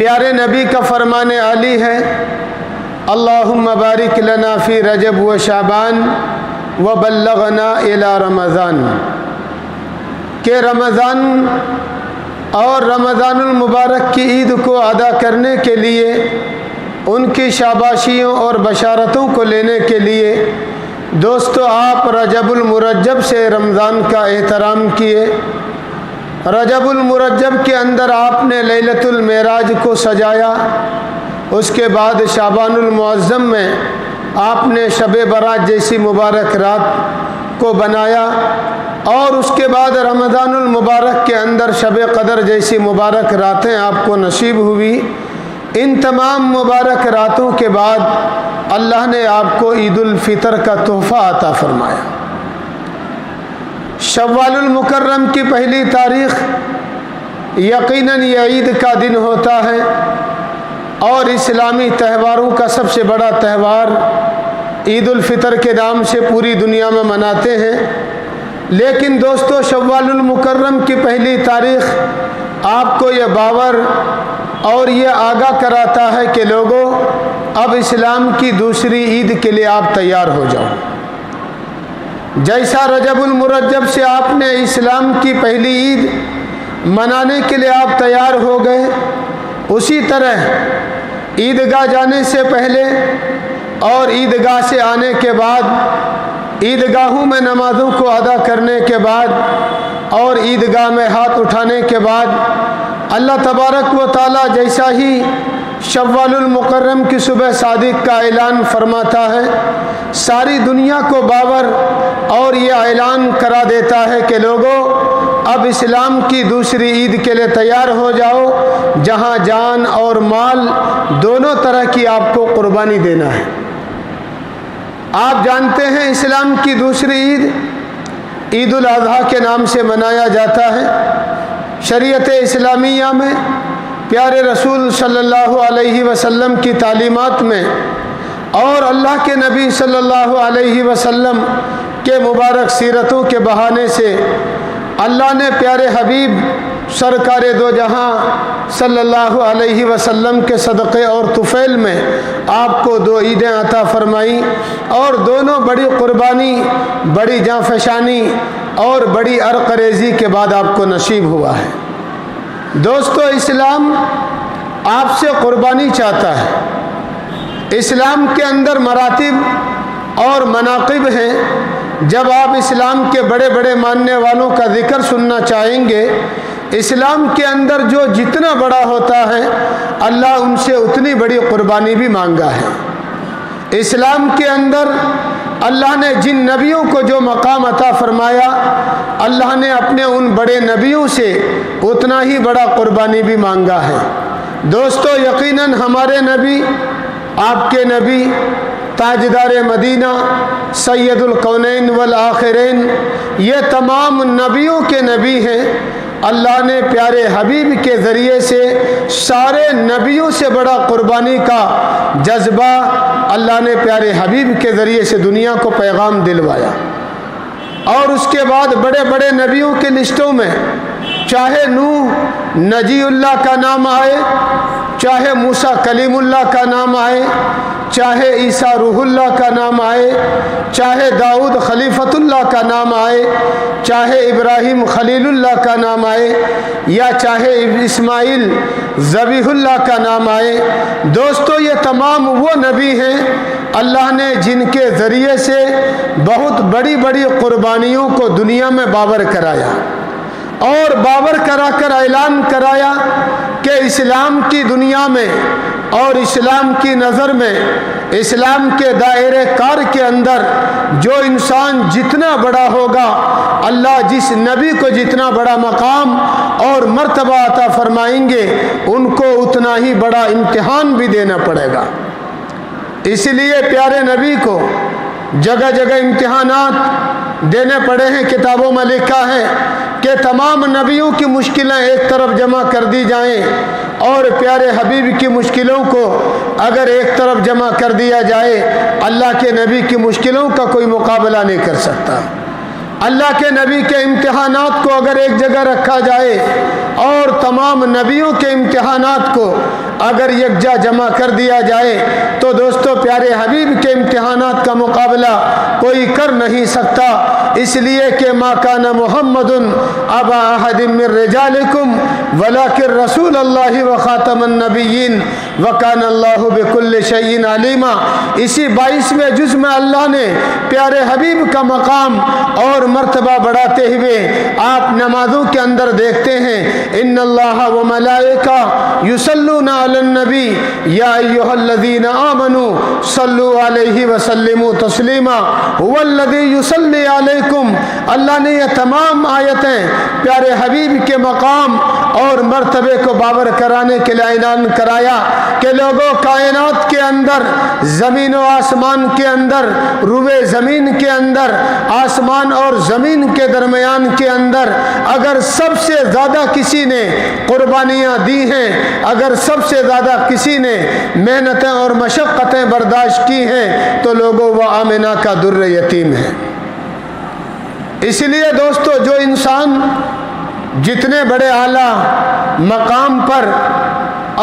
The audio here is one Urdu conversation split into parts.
پیارے نبی کا فرمان عالی ہے، اللہم بارک لنا فی رجب و شعبان و بلغنا الی رمضان، کہ رمضان اور رمضان المبارک کی عید کو ادا کرنے کے لیے، ان کی شاباشیوں اور بشارتوں کو لینے کے لیے دوستو آپ رجب المرجب سے رمضان کا احترام کیے۔ رجب المرجب کے اندر آپ نے لیلۃ المعراج کو سجایا، اس کے بعد شعبان المعظم میں آپ نے شب برات جیسی مبارک رات کو بنایا، اور اس کے بعد رمضان المبارک کے اندر شب قدر جیسی مبارک راتیں آپ کو نصیب ہوئی۔ ان تمام مبارک راتوں کے بعد اللہ نے آپ کو عید الفطر کا تحفہ عطا فرمایا۔ شوال المکرم کی پہلی تاریخ یقیناً یہ عید کا دن ہوتا ہے، اور اسلامی تہواروں کا سب سے بڑا تہوار عید الفطر کے نام سے پوری دنیا میں مناتے ہیں۔ لیکن دوستو شوال المکرم کی پہلی تاریخ آپ کو یہ باور اور یہ آگاہ کراتا ہے کہ لوگوں اب اسلام کی دوسری عید کے لیے آپ تیار ہو جاؤ۔ جیسا رجب المرجب سے آپ نے اسلام کی پہلی عید منانے کے لیے آپ تیار ہو گئے، اسی طرح عیدگاہ جانے سے پہلے اور عیدگاہ سے آنے کے بعد، عیدگاہوں میں نمازوں کو ادا کرنے کے بعد اور عیدگاہ میں ہاتھ اٹھانے کے بعد اللہ تبارک و تعالیٰ جیسا ہی شوال المکرم کی صبح صادق کا اعلان فرماتا ہے، ساری دنیا کو باور اور یہ اعلان کرا دیتا ہے کہ لوگوں اب اسلام کی دوسری عید کے لیے تیار ہو جاؤ، جہاں جان اور مال دونوں طرح کی آپ کو قربانی دینا ہے۔ آپ جانتے ہیں اسلام کی دوسری عید عید الاضحیٰ کے نام سے منایا جاتا ہے۔ شریعت اسلامیہ میں پیارے رسول صلی اللہ علیہ وسلم کی تعلیمات میں اور اللہ کے نبی صلی اللہ علیہ وسلم کے مبارک سیرتوں کے بہانے سے اللہ نے پیارے حبیب سرکار دو جہاں صلی اللہ علیہ وسلم کے صدقے اور طفیل میں آپ کو دو عیدیں عطا فرمائیں، اور دونوں بڑی قربانی، بڑی جانفشانی اور بڑی عرق ریزی کے بعد آپ کو نصیب ہوا ہے۔ دوستو اسلام آپ سے قربانی چاہتا ہے۔ اسلام کے اندر مراتب اور مناقب ہیں۔ جب آپ اسلام کے بڑے بڑے ماننے والوں کا ذکر سننا چاہیں گے، اسلام کے اندر جو جتنا بڑا ہوتا ہے اللہ ان سے اتنی بڑی قربانی بھی مانگا ہے۔ اسلام کے اندر اللہ نے جن نبیوں کو جو مقام عطا فرمایا، اللہ نے اپنے ان بڑے نبیوں سے اتنا ہی بڑا قربانی بھی مانگا ہے۔ دوستو یقیناً ہمارے نبی، آپ کے نبی، تاجدار مدینہ، سید الکونین والآخرین، یہ تمام نبیوں کے نبی ہیں۔ اللہ نے پیارے حبیب کے ذریعے سے سارے نبیوں سے بڑا قربانی کا جذبہ اللہ نے پیارے حبیب کے ذریعے سے دنیا کو پیغام دلوایا، اور اس کے بعد بڑے بڑے نبیوں کے لسٹوں میں چاہے نوح نجی اللہ کا نام آئے، چاہے موسیٰ کلیم اللہ کا نام آئے، چاہے عیسیٰ روح اللہ کا نام آئے، چاہے داؤد خلیفۃ اللہ کا نام آئے، چاہے ابراہیم خلیل اللہ کا نام آئے، یا چاہے اسماعیل ذبیح اللہ کا نام آئے، دوستو یہ تمام وہ نبی ہیں اللہ نے جن کے ذریعے سے بہت بڑی بڑی قربانیوں کو دنیا میں باور کرایا، اور باور کرا کر اعلان کرایا کہ اسلام کی دنیا میں اور اسلام کی نظر میں، اسلام کے دائرے کار کے اندر جو انسان جتنا بڑا ہوگا، اللہ جس نبی کو جتنا بڑا مقام اور مرتبہ عطا فرمائیں گے ان کو اتنا ہی بڑا امتحان بھی دینا پڑے گا۔ اسی لیے پیارے نبی کو جگہ جگہ امتحانات دینے پڑے ہیں۔ کتابوں میں لکھا ہے کہ تمام نبیوں کی مشکلیں ایک طرف جمع کر دی جائیں، اور پیارے حبیب کی مشکلوں کو اگر ایک طرف جمع کر دیا جائے، اللہ کے نبی کی مشکلوں کا کوئی مقابلہ نہیں کر سکتا۔ اللہ کے نبی کے امتحانات کو اگر ایک جگہ رکھا جائے، اور تمام نبیوں کے امتحانات کو اگر یکجا جمع کر دیا جائے تو دوستو پیارے حبیب کے امتحانات کا مقابلہ کوئی کر نہیں سکتا، اس لیے کہ ما کان محمد ابا احد من رجالکم ولکن رسول اللہ وخاتم النبیین وکان اللہ بکل شیء علیما۔ اسی 22ویں جز میں اللہ نے پیارے حبیب کا مقام اور مرتبہ بڑھاتے ہوئے آپ نمازوں کے اندر دیکھتے ہیں ان اللہ و ملائکہ یصلون علی النبی یا ایھا الذین آمنوا صلوا علیہ وسلموا تسلیما هو الذی یصلی علیکم۔ اللہ نے یہ تمام آیتیں پیارے حبیب کے مقام اور مرتبے کو باور کرانے کے لیے اعلان کرایا کہ لوگوں کائنات کے اندر، زمین و آسمان کے اندر، روئے زمین کے اندر، آسمان اور زمین کے درمیان کے اندر اگر سب سے زیادہ کسی نے قربانیاں دی ہیں، اگر سب سے زیادہ کسی نے محنتیں اور مشقتیں برداشت کی ہیں تو لوگوں وہ آمنہ کا در یتیم ہے۔ اس لیے دوستو جو انسان جتنے بڑے اعلیٰ مقام پر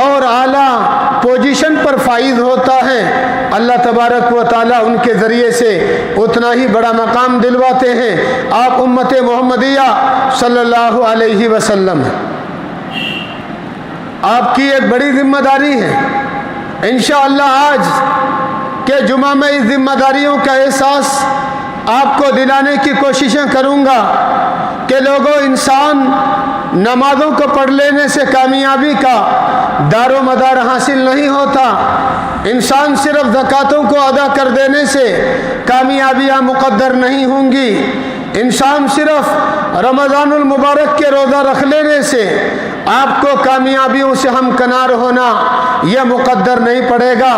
اور اعلیٰ پوزیشن پر فائز ہوتا ہے اللہ تبارک و تعالیٰ ان کے ذریعے سے اتنا ہی بڑا مقام دلواتے ہیں۔ آپ امت محمدیہ صلی اللہ علیہ وسلم، آپ کی ایک بڑی ذمہ داری ہے۔ انشاءاللہ آج کے جمعہ میں اس ذمہ داریوں کا احساس آپ کو دلانے کی کوششیں کروں گا کہ لوگوں انسان نمازوں کو پڑھ لینے سے کامیابی کا دار و مدار حاصل نہیں ہوتا، انسان صرف زکاتوں کو ادا کر دینے سے کامیابیاں مقدر نہیں ہوں گی، انسان صرف رمضان المبارک کے روزہ رکھ لینے سے آپ کو کامیابیوں سے ہمکنار ہونا یہ مقدر نہیں پڑے گا۔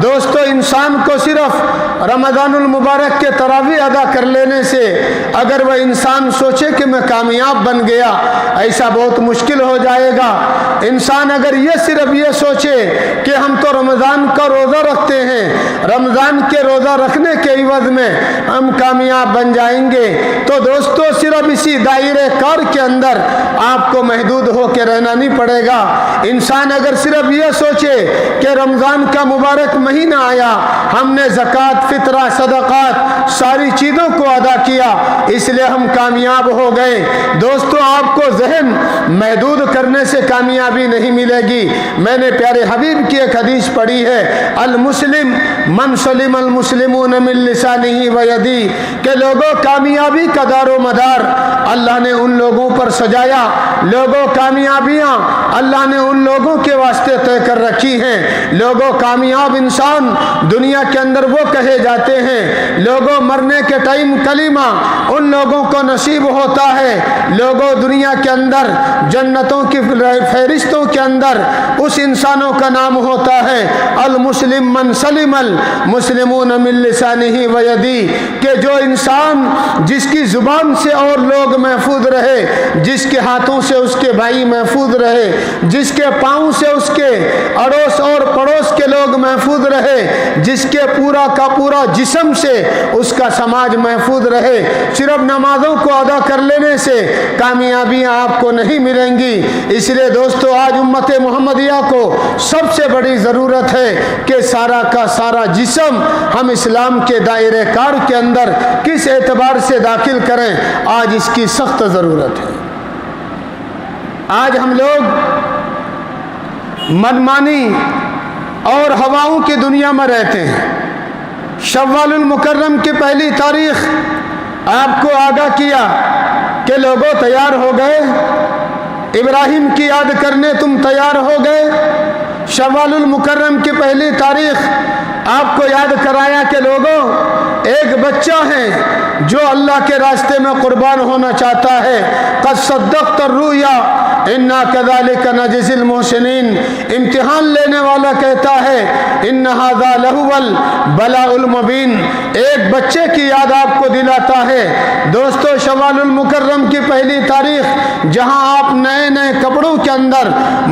دوستو انسان کو صرف رمضان المبارک کے تراویح ادا کر لینے سے اگر وہ انسان سوچے کہ میں کامیاب بن گیا، ایسا بہت مشکل ہو جائے گا۔ انسان اگر صرف یہ سوچے کہ ہم تو رمضان کا روزہ رکھتے ہیں، رمضان کے روزہ رکھنے کے عوض میں ہم کامیاب بن جائیں گے، تو دوستو صرف اسی دائرے کار کے اندر آپ کو محدود ہو کے رہنا نہیں پڑے گا۔ انسان اگر صرف یہ سوچے کہ رمضان کا مبارک مہینہ آیا، ہم نے زکوٰۃ، فطرہ، صدقات ساری چیزوں کو ادا کیا، اس لیے ہم کامیاب ہو گئے، دوستو آپ کو ذہن محدود کرنے سے کامیابی نہیں ملے گی۔ میں نے پیارے حبیب کی ایک حدیث پڑھی ہے، المسلم من سلم المسلمون من لسانہ و یدہ، کہ لوگوں کامیابی کا دار و مدار اللہ نے ان لوگوں پر سجایا، لوگوں کامیابیاں اللہ نے ان لوگوں کے واسطے طے کر رکھی ہیں۔ لوگوں کامیاب انسان دنیا کے اندر وہ کہے جاتے ہیں، لوگوں مرنے کے ٹائم کلمہ ان لوگوں کو نصیب ہوتا ہے، لوگوں دنیا کے اندر جنتوں کی فہرستوں کے اندر اس انسانوں کا نام ہوتا ہے المسلم من سلم المسلمون من لسانہ و یدہ، کہ جو انسان جس کی زبان سے اور لوگ محفوظ رہے، جس کے ہاتھوں سے اس کے بھائی محفوظ رہے، جس کے پاؤں سے اس کے اڑوس اور پڑوس کے لوگ محفوظ رہے، جس کے پورا کا پورا جسم سے اس کا سماج محفوظ رہے۔ صرف نمازوں کو ادا کر لینے سے کامیابیاں آپ کو نہیں ملیں گی۔ اس لیے دوستو آج امت محمدیہ کو سب سے بڑی ضرورت ہے کہ سارا کا سارا جسم ہم اسلام کے دائرے کار کے اندر کس اعتبار سے داخل کریں، آج اس کی سخت ضرورت ہے۔ آج ہم لوگ منمانی اور ہواؤں کی دنیا میں رہتے ہیں۔ شوال المکرم کی پہلی تاریخ آپ کو آگاہ کیا کہ لوگوں تیار ہو گئے، ابراہیم کی یاد کرنے تم تیار ہو گئے۔ شوال المکرم کی پہلی تاریخ آپ کو یاد کرایا کہ لوگوں ایک بچہ ہے جو اللہ کے راستے میں قربان ہونا چاہتا ہے۔ قد صدقت الرؤیا انا کذالک نجزی المحسنین، امتحان لینے والا کہتا ہے ان ھذا لہو البلاء المبین، ایک بچے کی یاد آپ کو دلاتا ہے۔ دوستو شوال المکرم کی پہلی تاریخ جہاں آپ نئے نئے کپڑوں کے اندر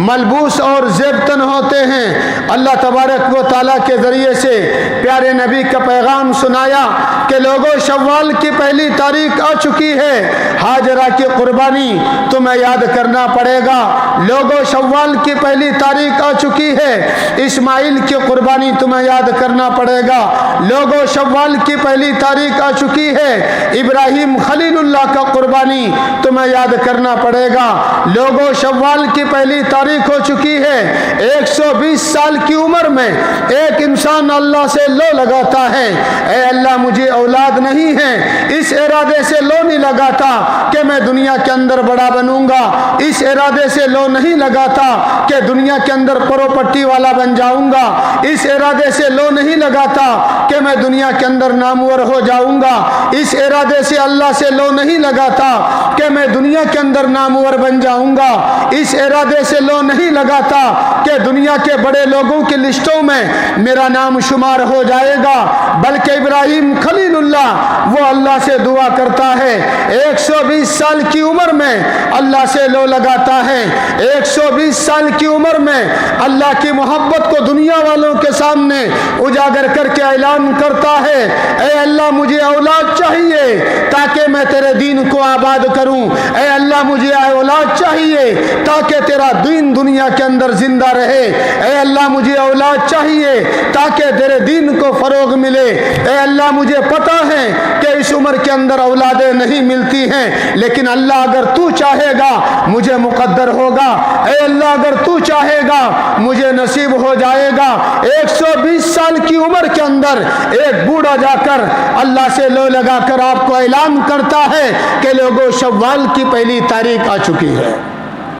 ملبوس اور زیبتن ہوتے ہیں، اللہ تبارک و تعالیٰ کے ذریعے سے پیارے نبی کا پیغام سنایا کہ لوگوں شوال کی پہلی تاریخ آ چکی ہے، ہاجرہ کی قربانی تمہیں یاد کرنا پڑے گا۔ لوگوں شوال کی پہلی تاریخ آ چکی ہے، اسماعیل کی قربانی تمہیں یاد کرنا پڑے گا۔ لوگوں شوال کی پہلی تاریخ آ چکی ہے، ابراہیم خلیل اللہ کا قربانی تمہیں یاد کرنا پڑے گا۔ لوگوں شوال کی پہلی تاریخ ہو چکی ہے، 120 سال کی عمر میں ایک انسان اللہ سے لو لگاتا ہے، اے اللہ مجھے اولاد نہیں ہے، اس ارادے سے لو نہیں لگاتا کہ میں دنیا کے اندر بڑا بنوں گا، اس ارادے سے لو نہیں لگاتا کہ دنیا کے اندر پراپرٹی والا بن جاؤں گا، اس ارادے سے لو نہیں لگاتا کہ میں دنیا کے اندر نامور ہو جاؤں گا، اس ارادے سے اللہ سے لو نہیں لگاتا کہ میں دنیا کے اندر نامور بن جاؤں گا، اس ارادے سے لو نہیں لگاتا کہ دنیا کے بڑے لوگوں کی لسٹوں میں میرا نام شمار ہو جائے گا، بلکہ ابراہیم خلیل اللہ وہ اللہ سے دعا کرتا ہے، 120 سال کی عمر میں اللہ سے لو لگاتا ہے، 120 سال کی عمر میں اللہ کی محبت کو دنیا والوں کے سامنے اجاگر کر کے اعلان کرتا ہے، اے اللہ مجھے اولاد چاہیے تاکہ میں تیرے دین کو آباد کروں، اے اللہ مجھے اولاد چاہیے تاکہ تیرا دین دنیا کے اندر زندہ رہے، اے اللہ مجھے اولاد چاہیے تاکہ تیرے دین کو فروغ ملے، اے اللہ مجھے پتا ہے کہ اس عمر کے اندر اولادیں نہیں ملتی ہیں، لیکن اللہ اگر تو چاہے گا مجھے مقدر ہوگا، اے اللہ اگر تو چاہے گا مجھے نصیب ہو جائے گا۔ 120 سال کی عمر کے اندر ایک بوڑھا جا کر اللہ سے لو لگا کر آپ کو اعلان کرتا ہے کہ لوگوں شوال کی پہلی تاریخ آ چکی ہے۔